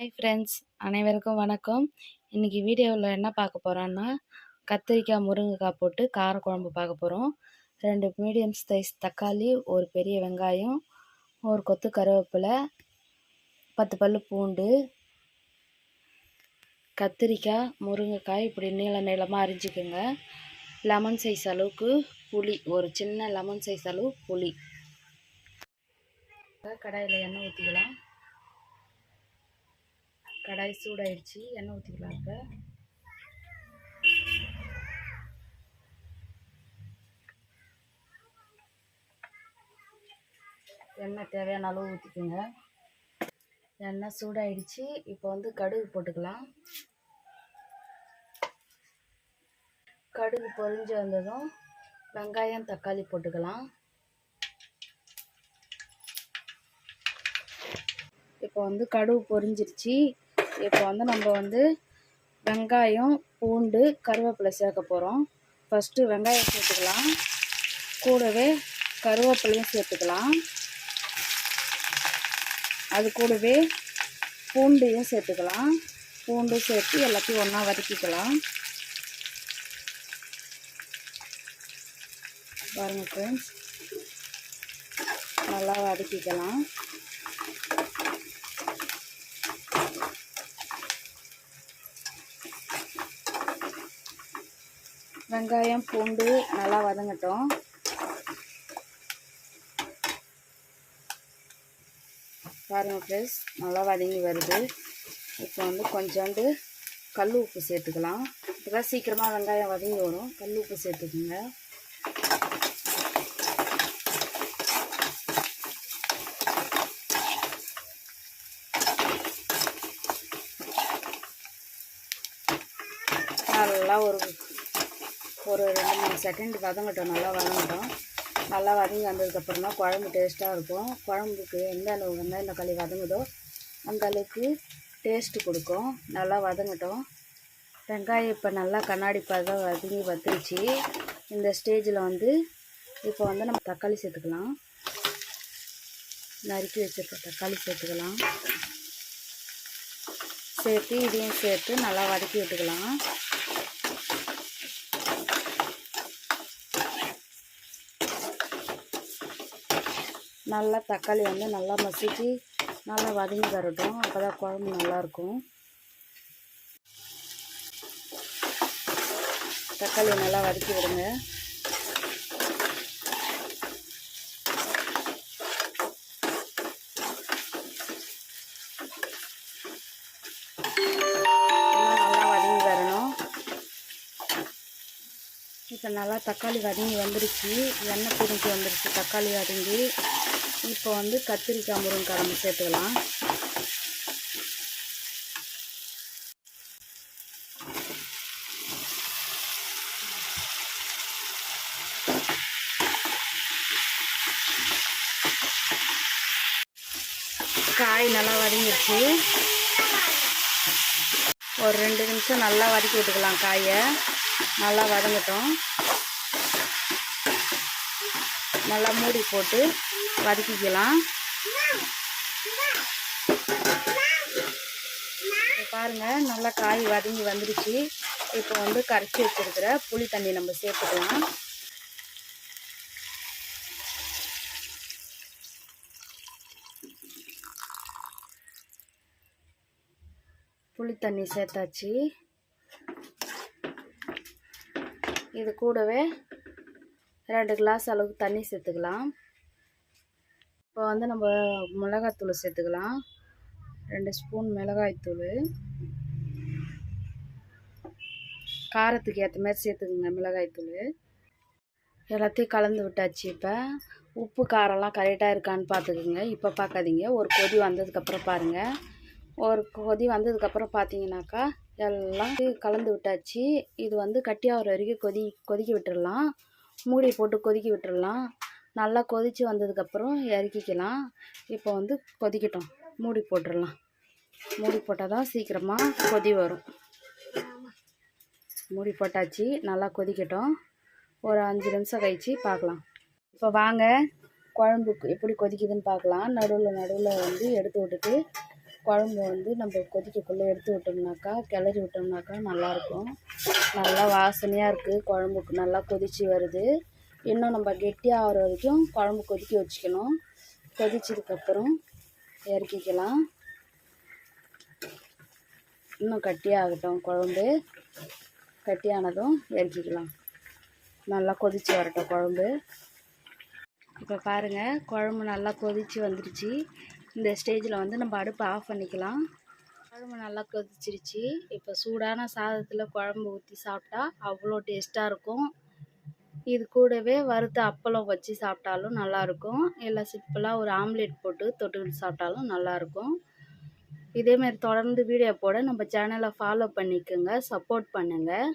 Hi friends, அனைவருக்கும் வணக்கம். இன்றைக்கி வீடியோவில் என்ன பார்க்க போகிறோன்னா, கத்திரிக்காய் முருங்கைக்காய் போட்டு காரக்குழம்பு பார்க்க போகிறோம். 2 மீடியம் சைஸ் தக்காளி, ஒரு பெரிய வெங்காயம், ஒரு கொத்து கருவேப்பிலை, 10 பல் பூண்டு, கத்திரிக்காய் முருங்கைக்காய் இப்படி நீளமாக அரிஞ்சிக்கோங்க. லெமன் சைஸ் அளவுக்கு புளி, ஒரு சின்ன லெமன் சைஸ் அளவு புளி. கடாயில் எண்ணெய் ஊற்றிக்கலாம். கடாய் சூடாயிடுச்சு, எண்ணெய் ஊற்றிக்கலாம். இப்போ எண்ணெய் தேவையான அளவு ஊற்றிக்கோங்க. எண்ணெய் சூடாயிடுச்சு. இப்போ கடுகு போட்டுக்கலாம். கடுகு பொரிஞ்சு வந்ததும் வெங்காயம் தக்காளி போட்டுக்கலாம். இப்போ கடுகு பொரிஞ்சிருச்சு. இப்போ நம்ம வெங்காயம் பூண்டு கருவேப்பிலை சேர்க்க போகிறோம். ஃபஸ்ட்டு வெங்காயம் சேர்த்துக்கலாம். கூடவே கருவேப்பிலையும் சேர்த்துக்கலாம். அது கூடவே பூண்டையும் சேர்த்துக்கலாம். பூண்டு சேர்த்து எல்லாத்தையும் ஒன்றா வதக்கிக்கலாம். பாருங்கள் ஃப்ரெண்ட்ஸ், நல்லா வதக்கிக்கலாம். வெங்காயம் பூண்டு நல்லா வதங்கட்டும். பாருங்கள் ஃப்ரெண்ட்ஸ், நல்லா வதங்கி வருது. இப்போ கொஞ்சோண்டு கல் உப்பு சேர்த்துக்கலாம். இப்போதான் சீக்கிரமாக வெங்காயம் வதங்கி வரும். கல் உப்பு சேர்த்துக்குங்க. நல்லா ஒரு 2-3 செகண்ட் வதங்கட்டும். நல்லா வதங்கட்டும். நல்லா வதங்கி வந்ததுக்கப்புறம் தான் குழம்பு டேஸ்ட்டாக இருக்கும். குழம்புக்கு எந்த அளவு வெங்காயம் தக்காளி வதங்குதோ அந்த அளவுக்கு டேஸ்ட்டு கொடுக்கும். நல்லா வதங்கட்டும். வெங்காயம் இப்போ நல்லா கண்ணாடி பதம் வதங்கி வந்துருச்சு. இந்த ஸ்டேஜில் இப்போ நம்ம தக்காளி சேர்த்துக்கலாம். நறுக்கி வச்சுருக்க தக்காளி சேர்த்துக்கலாம். சேர்த்து இதையும் சேர்த்து நல்லா வதக்கி விட்டுக்கலாம். நல்லா தக்காளி நல்லா மசிச்சு நல்லா வதங்கி வரட்டும். அப்போ தான் குழம்பு நல்லாயிருக்கும். தக்காளி நல்லா வதக்கி விடுங்க. நல்லா வதங்கி வரணும். இப்போ நல்லா தக்காளி வதங்கி வந்துருச்சு. எண்ணெய் பிரிஞ்சு வந்துருச்சு தக்காளி வதங்கி. இப்போ கத்திரிக்காய் முருங்கைக்காய் நம்ம சேர்த்துக்கலாம். காய் நல்லா வதங்கிடுச்சு. ஒரு 2 நிமிஷம் நல்லா வதக்கி விட்டுக்கலாம். காயை நல்லா வதங்கட்டும். நல்லா மூடி போட்டு வதக்கிக்கலாம். பாருங்கள், நல்லா காய் வதங்கி வந்துடுச்சு. இப்போ கரைச்சி வச்சுருக்கிற புளி தண்ணி நம்ம சேர்த்துக்கலாம். புளி தண்ணி சேர்த்தாச்சு. இது கூடவே 2 கிளாஸ் அளவுக்கு தண்ணி சேர்த்துக்கலாம். இப்போ நம்ம மிளகாய்த்தூள் சேர்த்துக்கலாம். 2 ஸ்பூன் மிளகாய்த்தூள். காரத்துக்கு ஏற்ற மாதிரி சேர்த்துக்குங்க மிளகாய்த்தூள். எல்லாத்தையும் கலந்து விட்டாச்சு. இப்போ உப்பு காரம்லாம் கரெக்டாக இருக்கான்னு பார்த்துக்குங்க. இப்போ பார்க்காதீங்க, ஒரு கொதி வந்ததுக்கப்புறம் பாருங்கள். ஒரு கொதி வந்ததுக்கப்புறம் பார்த்தீங்கன்னாக்கா எல்லாம் கலந்து விட்டாச்சு. இது கட்டியாகிற வரைக்கும் கொதிக்க விட்டுடலாம். மூடி போட்டு கொதிக்க விட்டுடலாம். நல்லா கொதித்து வந்ததுக்கப்புறம் இறக்கிக்கலாம். இப்போ கொதிக்கட்டும். மூடி போட்டுடலாம். மூடி போட்டால் தான் சீக்கிரமாக கொதி வரும். மூடி போட்டாச்சு. நல்லா கொதிக்கட்டும். ஒரு 5 நிமிஷம் கழித்து பார்க்கலாம். இப்போ வாங்க குழம்புக்கு எப்படி கொதிக்குதுன்னு பார்க்கலாம். நடுவில் எடுத்து விட்டுட்டு குழம்பு வந்து நம்ம கொதிக்கக்குள்ளே எடுத்து விட்டோம்னாக்கா கிளறி விட்டோம்னாக்கா நல்லாயிருக்கும். நல்லா வாசனையாக இருக்குது. குழம்புக்கு நல்லா கொதித்து வருது. இன்னும் நம்ம கெட்டியாக ஆகிற வரைக்கும் குழம்பு கொதிக்க வச்சுக்கணும். கொதிச்சதுக்கப்புறம் இறக்கிக்கலாம். இன்னும் கட்டியாகட்டும். குழம்பு கட்டியானதும் இறக்கிக்கலாம். நல்லா கொதித்து வரட்டும் குழம்பு. இப்போ பாருங்கள், குழம்பு நல்லா கொதித்து வந்துடுச்சு. இந்த ஸ்டேஜில் வந்து நம்ம அடுப்பை ஆஃப் பண்ணிக்கலாம். குழம்பு நல்லா கொதிச்சிருச்சு. இப்போ சூடான சாதத்தில் குழம்பு ஊற்றி சாப்பிட்டா அவ்வளோ டேஸ்ட்டாக இருக்கும். இது கூடவே வறுத்த அப்பளம் வச்சு சாப்பிட்டாலும் நல்லாயிருக்கும். இல்லை சிம்பிளாக ஒரு ஆம்லேட் போட்டு தொட்டுக்கிட்டு சாப்பிட்டாலும் நல்லாயிருக்கும். இதேமாதிரி தொடர்ந்து வீடியோ போட நம்ம சேனலை ஃபாலோ பண்ணிக்கோங்க, சப்போர்ட் பண்ணுங்கள்.